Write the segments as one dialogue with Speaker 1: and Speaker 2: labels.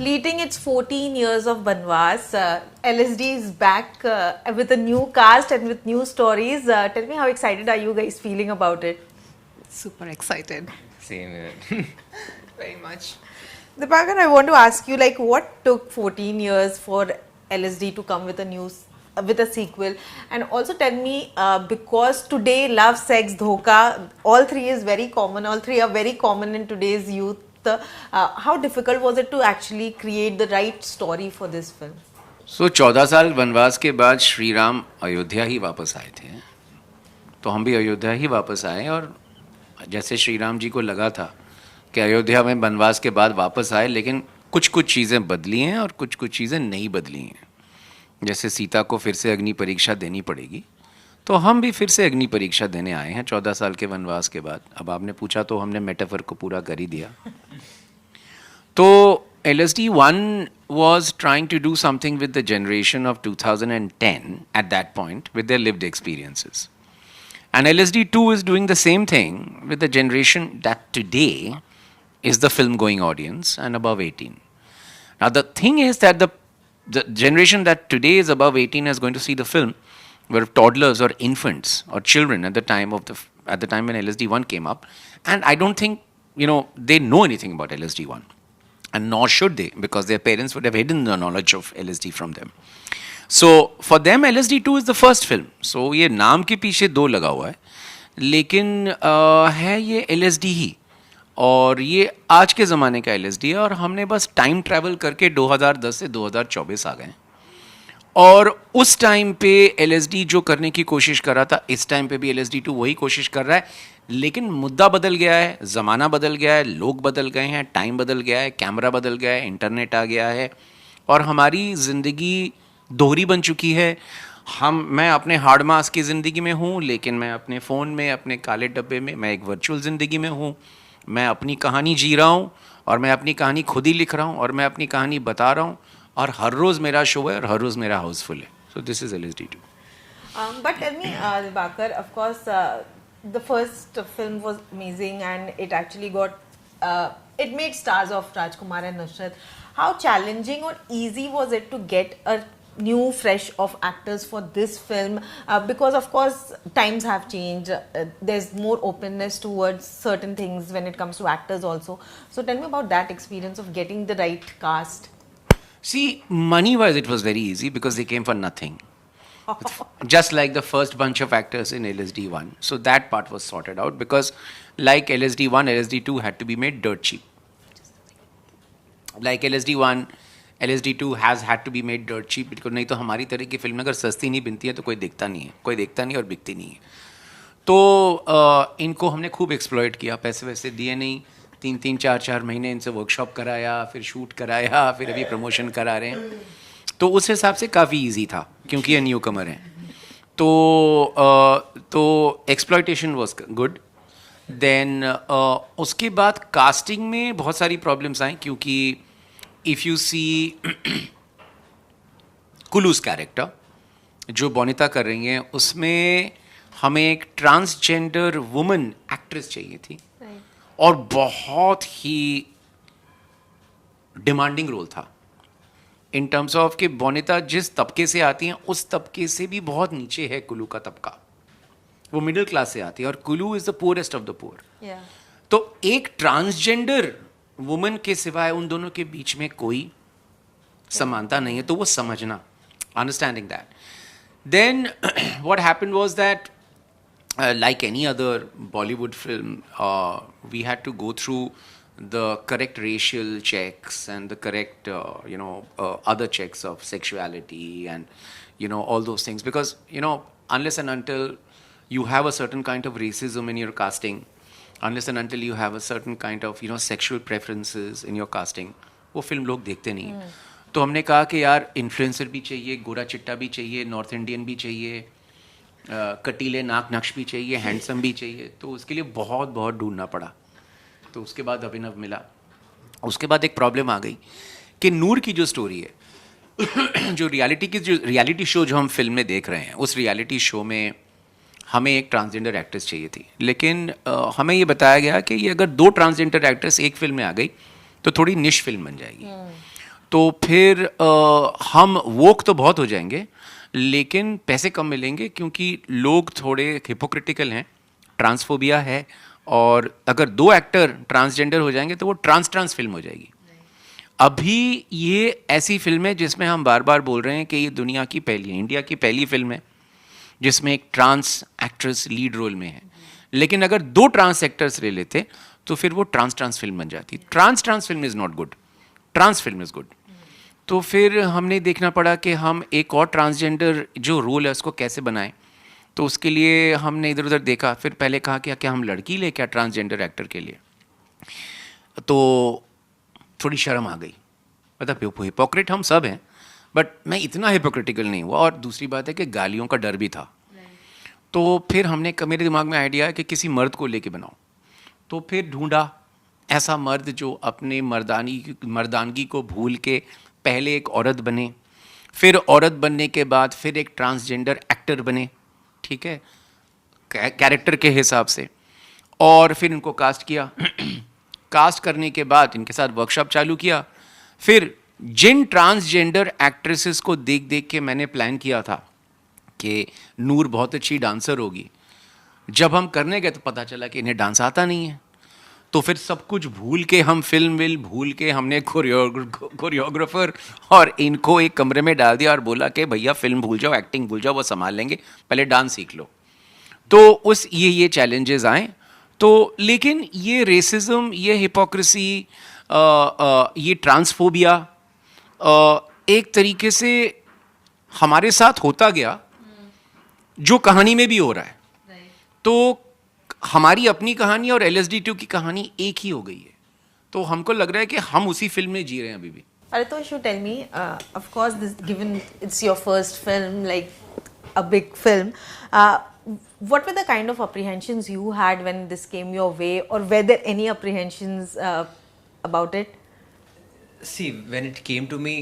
Speaker 1: completing its 14 years of Banvas, LSD is back with a new cast and with new stories. Tell me, how excited are you guys feeling about it?
Speaker 2: Super excited.
Speaker 3: Same here.
Speaker 2: Very much.
Speaker 1: Deepankar, I want to ask you, like, what took 14 years for LSD to come with a with a sequel? And also tell me, because today love, sex, dhoka, all three is very common. All three are very common in today's youth. How difficult was it to actually create the right story for this film?
Speaker 3: So 14 साल वनवास के बाद श्री राम अयोध्या ही वापस आए थे, तो हम भी अयोध्या ही वापस आए। और जैसे श्री राम जी को लगा था कि अयोध्या में वनवास के बाद वापस आए, लेकिन कुछ कुछ चीज़ें बदली हैं और कुछ कुछ चीज़ें नहीं बदली हैं। जैसे सीता को फिर से अग्नि परीक्षा देनी पड़ेगी, तो हम भी फिर से अग्नि परीक्षा देने आए हैं 14 साल के वनवास के बाद। अब आपने पूछा तो हमने मेटाफर को पूरा कर ही दिया। तो LSD-1 was trying to do something with the generation of 2010 at that point with their lived experiences. And LSD-2 is doing the same thing with the generation that today is the film-going audience and above 18. Now the thing is that the generation that today is above 18 is going to see the film were toddlers or infants or children at the time when LSD-1 came up, and I don't think they know anything about LSD-1, and nor should they, because their parents would have hidden the knowledge of LSD from them. So for them LSD-2 is the first film. So ये नाम के पीछे दो लगा हुआ है, लेकिन है ये LSD ही, और ये आज के ज़माने का LSD है। और हमने बस टाइम ट्रैवल करके 2010 से 2024 आ गए, और उस टाइम पे LSD जो करने की कोशिश कर रहा था, इस टाइम पे भी LSD-2 वही कोशिश कर रहा है, लेकिन मुद्दा बदल गया है, ज़माना बदल गया है, लोग बदल गए हैं, टाइम बदल गया है, कैमरा बदल गया है, इंटरनेट आ गया है, और हमारी ज़िंदगी दोहरी बन चुकी है। मैं अपने हार्ड मास की ज़िंदगी में हूँ, लेकिन मैं अपने फ़ोन में, अपने काले डब्बे में, मैं एक वर्चुअल ज़िंदगी में हूँ। मैं अपनी कहानी जी रहा हूँ, और मैं अपनी कहानी खुद ही लिख रहा हूँ, और मैं अपनी कहानी बता रहा हूँ, और हर रोज़ मेरा शो है, और हर रोज़ मेरा हाउसफुल है। So this is LSD-2.
Speaker 1: But tell me, Dibakar, of course, the first film was amazing, and it actually it made stars of Rajkumar and Nusrat. How challenging or easy was it to get a new fresh of actors for this film? Because of course times have changed, there's more openness towards certain things when it comes to actors also. So tell me about that experience of getting the right cast.
Speaker 3: See, money-wise, it was very easy because they came for nothing. Just like the first bunch of actors in LSD-1. So that part was sorted out, because like LSD-1, LSD-2 had to be made dirt cheap. Like LSD-1, LSD-2 has had to be made dirt cheap, because नहीं तो हमारी तरह की film अगर सस्ती नहीं बनती है तो कोई देखता नहीं और बिकती नहीं है। तो इनको हमने खूब एक्सप्लॉइट किया, पैसे वैसे दिए नहीं, 3-3, 4-4 महीने इनसे वर्कशॉप कराया, फिर शूट कराया, फिर अभी प्रमोशन करा रहे हैं। तो उस हिसाब से काफ़ी इजी था, क्योंकि ये न्यू कमर हैं। तो एक्सप्लॉइटेशन वाज गुड। देन उसके बाद कास्टिंग में बहुत सारी प्रॉब्लम्स आई, क्योंकि इफ़ यू सी कुलूस कैरेक्टर जो बोनिता कर रही हैं, उसमें हमें एक ट्रांसजेंडर वुमन एक्ट्रेस चाहिए थी, और बहुत ही डिमांडिंग रोल था इन टर्म्स ऑफ कि बोनिता जिस तबके से आती हैं उस तबके से भी बहुत नीचे है कुलू का तबका। वो मिडिल क्लास से आती है, और Kullu is the poorest of the poor. तो एक ट्रांसजेंडर वुमन के सिवाय उन दोनों के बीच में कोई समानता नहीं है, तो वो समझना, understanding that. Then what happened was that like any other Bollywood film, we had to go through the correct racial checks and the correct, other checks of sexuality and, all those things. Because, unless and until you have a certain kind of racism in your casting, unless and until you have a certain kind of, sexual preferences in your casting, वो film लोग देखते नहीं हैं। तो हमने कहा कि यार इन्फ्लुएंसर भी चाहिए, गोरा चिट्टा भी चाहिए, नॉर्थ इंडियन भी चाहिए, कटीले नाक नक्श भी चाहिए, हैंडसम भी चाहिए। तो उसके लिए बहुत बहुत ढूंढना पड़ा। तो उसके बाद अभिनव मिला। उसके बाद एक प्रॉब्लम आ गई कि नूर की जो स्टोरी है, जो रियलिटी शो जो हम फिल्म में देख रहे हैं, उस रियलिटी शो में हमें एक ट्रांसजेंडर एक्ट्रेस चाहिए थी। लेकिन हमें ये बताया गया कि ये अगर 2 ट्रांसजेंडर एक्ट्रेस एक फिल्म में आ गई तो थोड़ी निश फिल्म बन जाएगी। तो फिर हम वोक तो बहुत हो जाएंगे लेकिन पैसे कम मिलेंगे क्योंकि लोग थोड़े हिपोक्रिटिकल हैं, ट्रांसफोबिया है, और अगर 2 एक्टर ट्रांसजेंडर हो जाएंगे तो वो ट्रांस फिल्म हो जाएगी। अभी ये ऐसी फिल्म है जिसमें हम बार बार बोल रहे हैं कि ये दुनिया की पहली है, इंडिया की पहली फिल्म है जिसमें एक ट्रांस एक्ट्रेस लीड रोल में है। लेकिन अगर 2 ट्रांस एक्टर्स ले लेते तो फिर वो ट्रांस फिल्म बन जाती। Trans film is not good, trans film is good. तो फिर हमने देखना पड़ा कि हम एक और ट्रांसजेंडर जो रोल है उसको कैसे बनाएं। तो उसके लिए हमने इधर उधर देखा, फिर पहले कहा कि क्या हम लड़की ले क्या ट्रांसजेंडर एक्टर के लिए, तो थोड़ी शर्म आ गई। मतलब हिपोक्रेट हम सब हैं बट मैं इतना हिपोक्रिटिकल नहीं हुआ, और दूसरी बात है कि गालियों का डर भी था। तो फिर हमने मेरे दिमाग में आइडिया है कि किसी मर्द को लेके बनाओ। तो फिर ढूंढा ऐसा मर्द जो अपने मर्दानगी को भूल के पहले एक औरत बने, फिर औरत बनने के बाद फिर एक ट्रांसजेंडर एक्टर बने, ठीक है, कैरेक्टर के हिसाब से, और फिर इनको कास्ट किया। कास्ट करने के बाद इनके साथ वर्कशॉप चालू किया। फिर जिन ट्रांसजेंडर एक्ट्रेसेस को देख देख के मैंने प्लान किया था कि नूर बहुत अच्छी डांसर होगी, जब हम करने गए तो पता चला कि इन्हें डांस आता नहीं है। तो फिर सब कुछ भूल के, हम फिल्म भूल के, हमने कोरियोग्राफर और इनको एक कमरे में डाल दिया और बोला कि भैया फिल्म भूल जाओ, एक्टिंग भूल जाओ, वो संभाल लेंगे, पहले डांस सीख लो। तो उस ये चैलेंजेस आए। तो लेकिन ये रेसिज्म, ये हिपोक्रेसी, ये ट्रांसफोबिया एक तरीके से हमारे साथ होता गया, जो कहानी में भी हो रहा है। तो हमारी अपनी कहानी और LSD2 की कहानी एक ही हो गई है। तो हमको लग रहा है कि हम उसी फिल्म में जी रहे हैं अभी भी।
Speaker 1: Paritosh, you tell me, of course, this, given it's your first film, like a big film, what were the kind of apprehensions you had when this came your way, or were there any apprehensions about it?
Speaker 4: See, when it came to me,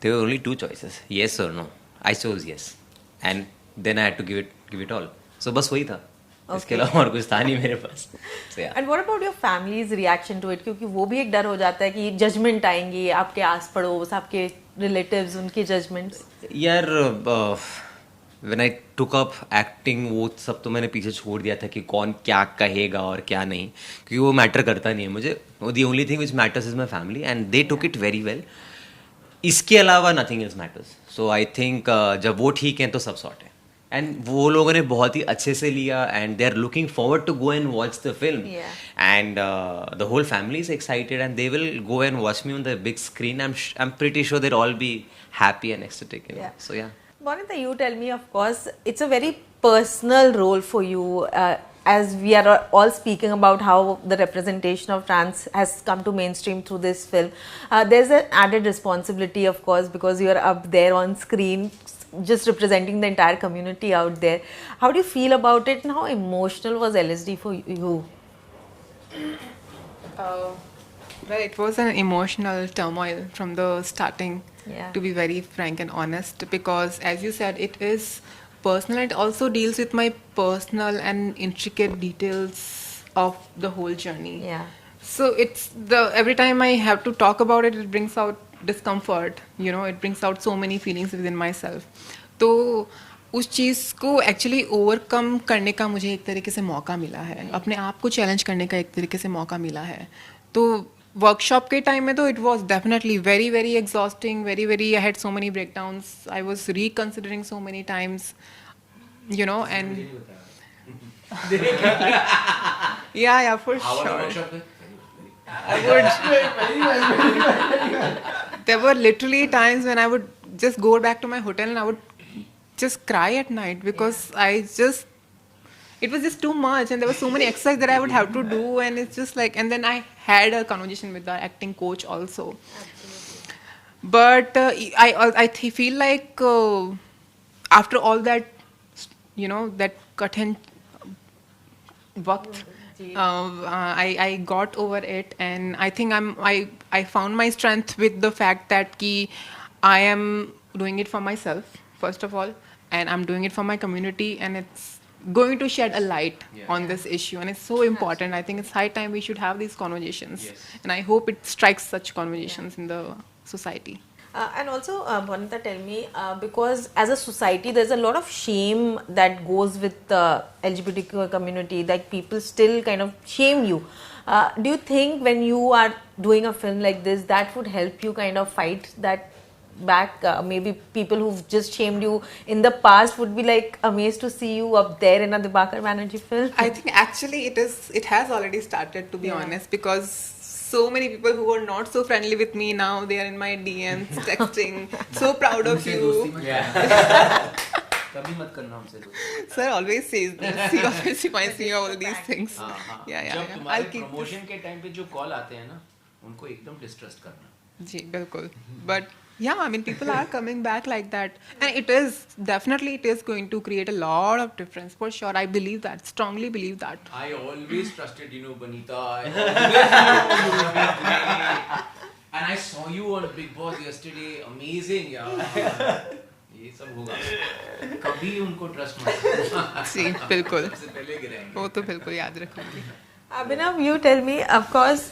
Speaker 4: there were only 2 choices, yes or no. I chose yes, and then I had to give it all. So बस वही था, इसके अलावा और कुछ था नहीं मेरे पास। So yeah.
Speaker 1: And what about your family's reaction to it? क्योंकि वो भी एक डर हो जाता है कि जजमेंट आएंगी, आपके आस पड़ोस, आपके रिलेटिव्स, उनके जजमेंट्स।
Speaker 4: यार, when I took up acting, वो सब तो मैंने पीछे छोड़ दिया था कि कौन क्या कहेगा और क्या नहीं, क्योंकि वो मैटर करता नहीं है मुझे। The only thing which matters is my family, and they took it very well. इसके अलावा nothing else matters. So I think जब वो ठीक हैं तो सब सॉर्ट है, एंड वो लोगों ने बहुत ही अच्छे से लिया, and they are looking forward to go and watch the film, and the whole family is excited, and they will go and watch me on the big screen. I am pretty sure they'll all be happy and ecstatic, you know. So yeah.
Speaker 1: Bonita, you tell me, of course, it's a very personal role for you, as we are all speaking about how the representation of trans has come to mainstream through this film. There's an added responsibility, of course, because you are up there on screen, just representing the entire community out there. How do you feel about it, and how emotional was LSD for you?
Speaker 2: Well, it was an emotional turmoil from the starting, to be very frank and honest, because as you said, it is personal. It also deals with my personal and intricate details of the whole journey. So it's every time I have to talk about it, it brings out discomfort, you know, it brings out so many feelings within myself. तो उस चीज़ को actually overcome करने का मुझे एक तरीके से मौका मिला है, अपने आप को चैलेंज करने का एक तरीके से मौका मिला है। तो वर्कशॉप के टाइम में तो it was definitely very very exhausting, very very, I had so many breakdowns, I was reconsidering so many times, you know, and yeah, for sure. There were literally times when I would just go back to my hotel and I would just cry at night because it was just too much, and there were so many exercises that I would have to do, and it's just like, and then I had a conversation with the acting coach also. Absolutely. But I feel like after all that, you know, that कठिन वक्त, I got over it, and I think I found my strength with the fact that ki I am doing it for myself first of all, and I'm doing it for my community, and it's going to shed a light on this issue, and it's so important. I think it's high time we should have these conversations, and I hope it strikes such conversations in the society.
Speaker 1: And also, Bonita, tell me, because as a society, there's a lot of shame that goes with the LGBTQ community, that people still kind of shame you. Do you think when you are doing a film like this, that would help you kind of fight that back? Maybe people who've just shamed you in the past would be like amazed to see you up there in a Dibakar Banerjee film.
Speaker 2: I think actually it has already started, to be honest, because so many people who are not so friendly with me now, they are in my DMs texting, so proud of you. Sir always says this. He always reminds me of all these things.
Speaker 3: जब तुम्हारे promotion के time पे जो call आते हैं ना, उनको एकदम डिस्ट्रस्ट करना.
Speaker 2: जी बिल्कुल. But yeah, I mean, people are coming back like that, and it is going to create a lot of difference for sure. I believe that, strongly believe that.
Speaker 3: I always trusted Banita. I always knew you would be great. And I saw you on Big Boss yesterday. Amazing, यार. ये सब होगा. कभी उनको trust मत.
Speaker 2: जी बिल्कुल.
Speaker 3: सबसे पहले गिराएंगे.
Speaker 2: वो तो बिल्कुल याद रखूंगी.
Speaker 1: Abhinav, you tell me, of course,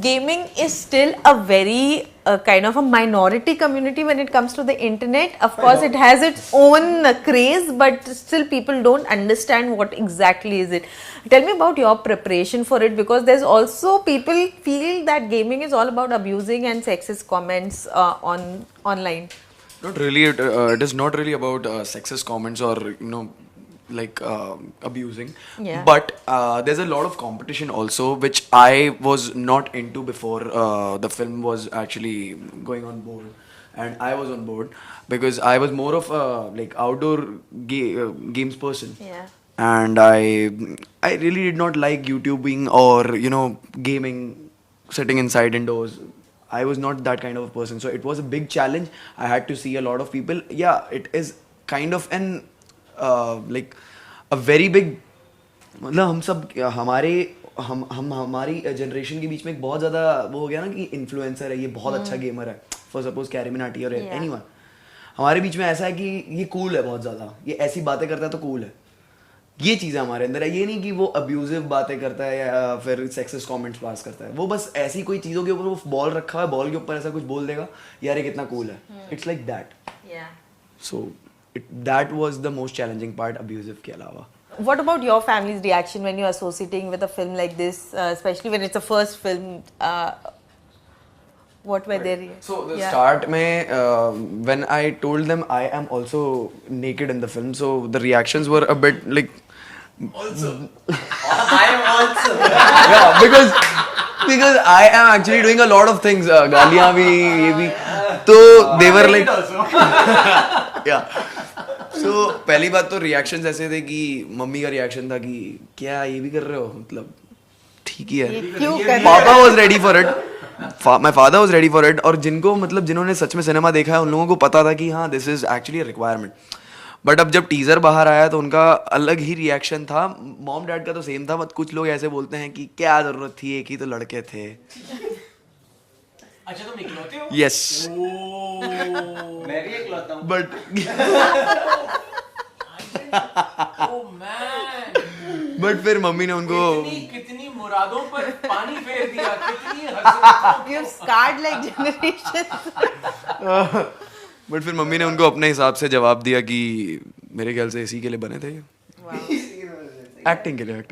Speaker 1: gaming is still a very kind of a minority community when it comes to the internet. Of course, it has its own craze, but still people don't understand what exactly is it. Tell me about your preparation for it, because there's also people feel that gaming is all about abusing and sexist comments online.
Speaker 5: Not really. It is not really about sexist comments or like abusing.
Speaker 1: Yeah.
Speaker 5: But there's a lot of competition also, which I was not into before the film was actually going on board, and I was on board because I was more of a like outdoor games person.
Speaker 1: Yeah.
Speaker 5: And I really did not like YouTubing or gaming, sitting inside indoors. I was not that kind of a person, so it was a big challenge. I had to see a lot of people. Yeah, it is kind of an like a very big, मतलब हम सब हमारी generation के बीच में एक बहुत ज़्यादा वो हो गया ना कि इन्फ्लुएंसर है, ये बहुत अच्छा गेमर है, फॉर सपोज कैरी मिनाटी और एनीवन. हमारे बीच में ऐसा है कि ये कूल है बहुत ज़्यादा, ये ऐसी बातें करता है तो कूल है. ये चीज़ें हमारे अंदर है. ये नहीं कि वो अब्यूजिव बातें करता है या फिर सेक्सिस्ट कमेंट्स पास करता है. वो बस ऐसी कोई चीज़ों के ऊपर वो बॉल रखा है, बॉल के ऊपर ऐसा कुछ बोल देगा, यार ये कितना कूल है. It's like that. So that was the most challenging part, abusive के अलावा.
Speaker 1: What about your family's reaction when you're associating with a film like this, especially when it's a first film? What were their reactions?
Speaker 5: So the start में when I told them I am also naked in the film, so the reactions were a bit like
Speaker 3: Also. I am also.
Speaker 5: yeah, because I am actually doing a lot of things, गालियाँ भी ये भी, तो they were like yeah. So पहली बात तो reactions ऐसे थे कि मम्मी का रिएक्शन था कि क्या ये भी कर रहे हो, मतलब ठीक ही है. पापा was ready for it, my father was ready for it. और जिन्होंने सच में सिनेमा देखा है उन लोगों को पता था कि हाँ this is actually a requirement. But अब जब टीजर बाहर आया तो उनका अलग ही रिएक्शन था. मॉम डैड का तो सेम था, बट कुछ लोग ऐसे बोलते हैं कि क्या जरूरत थी, एक ही तो लड़के थे.
Speaker 3: अच्छा तुम इकलौते हो?
Speaker 5: यस.
Speaker 3: मैं भी इकलौता हूँ.
Speaker 5: But
Speaker 3: Oh man.
Speaker 5: बट फिर मम्मी ने उनको
Speaker 3: कितनी मुरादों पर पानी फेर दिया, कितनी हसरतों.
Speaker 1: You've scarred like generations.
Speaker 5: But फिर मम्मी ने उनको अपने हिसाब से जवाब दिया कि मेरे ख्याल से इसी के लिए बने थे. एक्टिंग के लिए.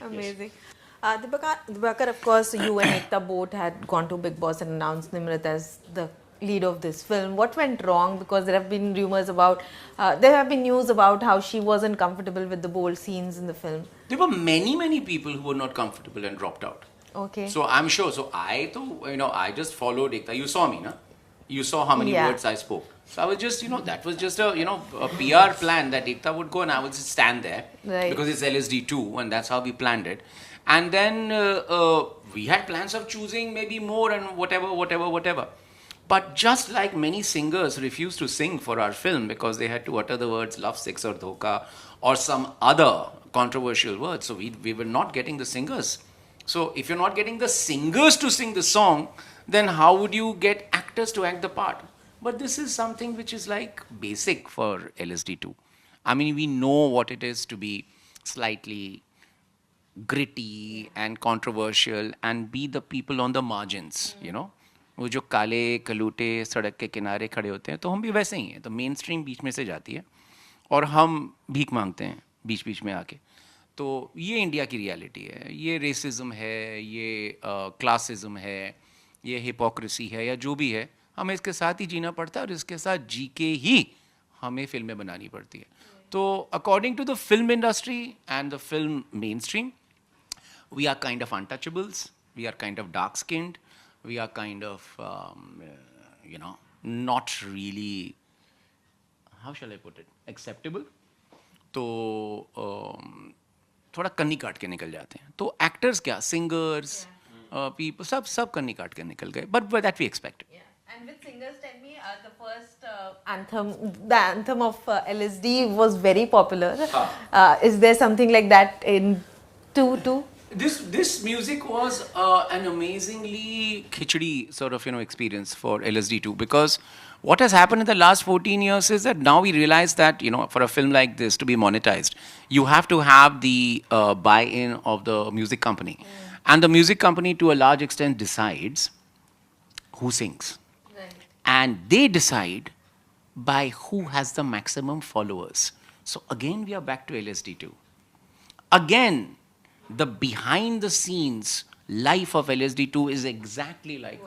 Speaker 1: Amazing. Dibakar, of course, you and Ekta both had gone to Big Boss and announced Nimrat as the lead of this film. What went wrong? Because there have been rumors about, there have been news about how she wasn't comfortable with the bold scenes in the film.
Speaker 3: There were many people who were not comfortable and dropped out.
Speaker 1: Okay.
Speaker 3: So I'm sure. So I just followed Ekta. You saw me, na? You saw how many words I spoke. So I was just, that was just a PR plan that Ekta would go and I would just stand there.
Speaker 1: Right.
Speaker 3: Because it's LSD2 and that's how we planned it. And then we had plans of choosing maybe more and whatever. But just like many singers refused to sing for our film because they had to utter the words love, sex or dhoka or some other controversial words. So we were not getting the singers. So if you're not getting the singers to sing the song, then how would you get actors to act the part? But this is something which is like basic for LSD2. I mean, we know what it is to be slightly gritty and controversial and be the people on the margins, वो जो काले कलूटे सड़क के किनारे खड़े होते हैं, तो हम भी वैसे ही हैं. तो मेन स्ट्रीम बीच में से जाती है और हम भीख मांगते हैं बीच बीच में आके. तो ये इंडिया की रियलिटी है. ये रेसिज्म है, ये क्लासिज्म है, ये हिपोक्रेसी है, या जो भी है, हमें इसके साथ ही जीना पड़ता है और इसके साथ जी के ही हमें फिल्में बनानी पड़ती है. तो according to the film industry and the film mainstream, we are kind of untouchables, we are kind of dark skinned, we are kind of not really, how shall I put it, acceptable. तो थोड़ा कन्नी काट के निकल जाते हैं. तो actors क्या, सिंगर्स, पीपल, सब कन्नी काट के निकल गए, but that we expected.
Speaker 1: And with singers, tell me, the first the anthem of LSD was very popular. Is there something like that in 2
Speaker 3: This music was an amazingly khichdi sort of experience for LSD2, because what has happened in the last 14 years is that now we realize that for a film like this to be monetized, you have to have the buy-in of the music company, and the music company to a large extent decides who sings, and they decide by who has the maximum followers. So again we are back to LSD2. Again, the behind the scenes life of LSD2 is exactly like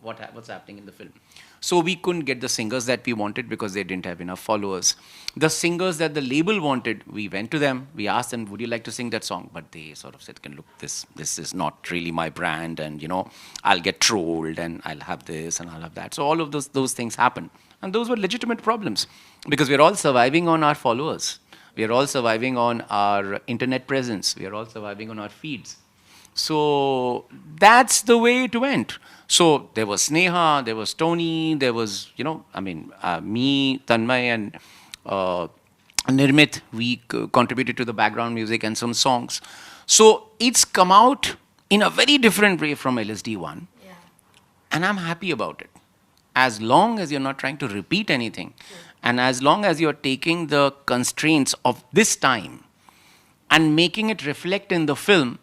Speaker 3: what's happening in the film. So we couldn't get the singers that we wanted because they didn't have enough followers. The singers that the label wanted, we went to them, we asked them, would you like to sing that song? But they sort of said, look, this is not really my brand, and I'll get trolled, and I'll have this and I'll have that. So all of those things happened, and those were legitimate problems, because we're all surviving on our followers. We are all surviving on our internet presence. We are all surviving on our feeds. So that's the way it went. So there was Sneha, there was Tony, there was, me, Tanmay, and Nirmit. We contributed to the background music and some songs. So it's come out in a very different way from LSD1. Yeah. And I'm happy about it. As long as you're not trying to repeat anything, and as long as you're taking the constraints of this time and making it reflect in the film,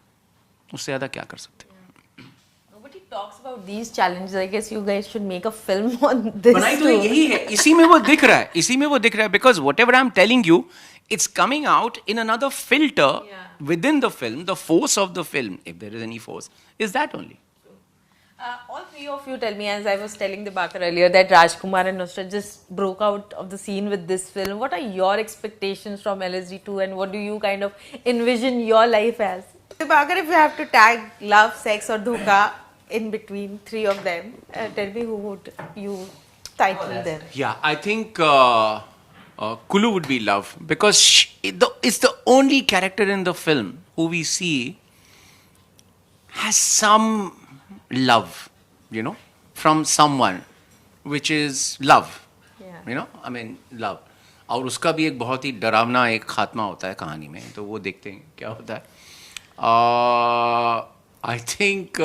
Speaker 3: उससे ज़्यादा क्या कर सकते हैं?
Speaker 1: Nobody talks about these challenges. I guess you guys should make a film on this.
Speaker 3: बनाई तो यही है, इसी में वो दिख रहा है, because whatever I'm telling you, it's coming out in another filter within the film. The force of the film, if there is any force, is that only.
Speaker 1: All three of you tell me, as I was telling the Bakar earlier, that Rajkumar and Nusrat just broke out of the scene with this film. What are your expectations from LSD2, and what do you kind of envision your life as? The Bakar, if you have to tag love, sex or dhoka in between three of them, tell me who would you title them?
Speaker 3: Yeah, I think Kulu would be love, because it's the only character in the film who we see has some love, from someone, which is love. Love. और उसका भी एक बहुत ही डरावना एक खात्मा होता है कहानी में, तो वो देखते हैं क्या होता है. I think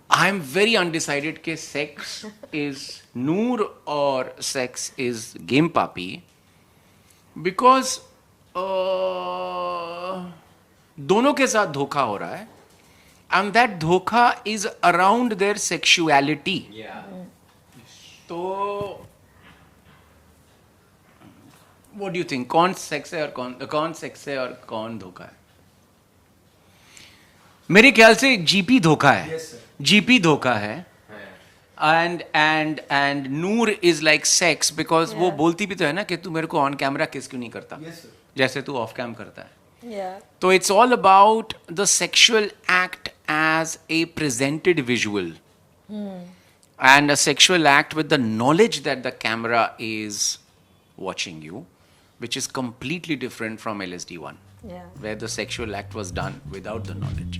Speaker 3: I'm very undecided कि sex is Noor or sex is Game Papi, because दोनों के साथ धोखा हो रहा है, and that धोखा is around their sexuality. तो what do you think? कौन सेक्स है और कौन धोखा है? मेरे ख्याल से जीपी धोखा है. जीपी धोखा है. And Noor is like sex, because वो बोलती भी तो है ना कि तू मेरे को ऑन कैमरा किस क्यों नहीं करता, जैसे तू ऑफ कैम करता है. So it's all about the sexual act as a presented visual, and a sexual act with the knowledge that the camera is watching you, which is completely different from LSD1, where the sexual act was done without the knowledge.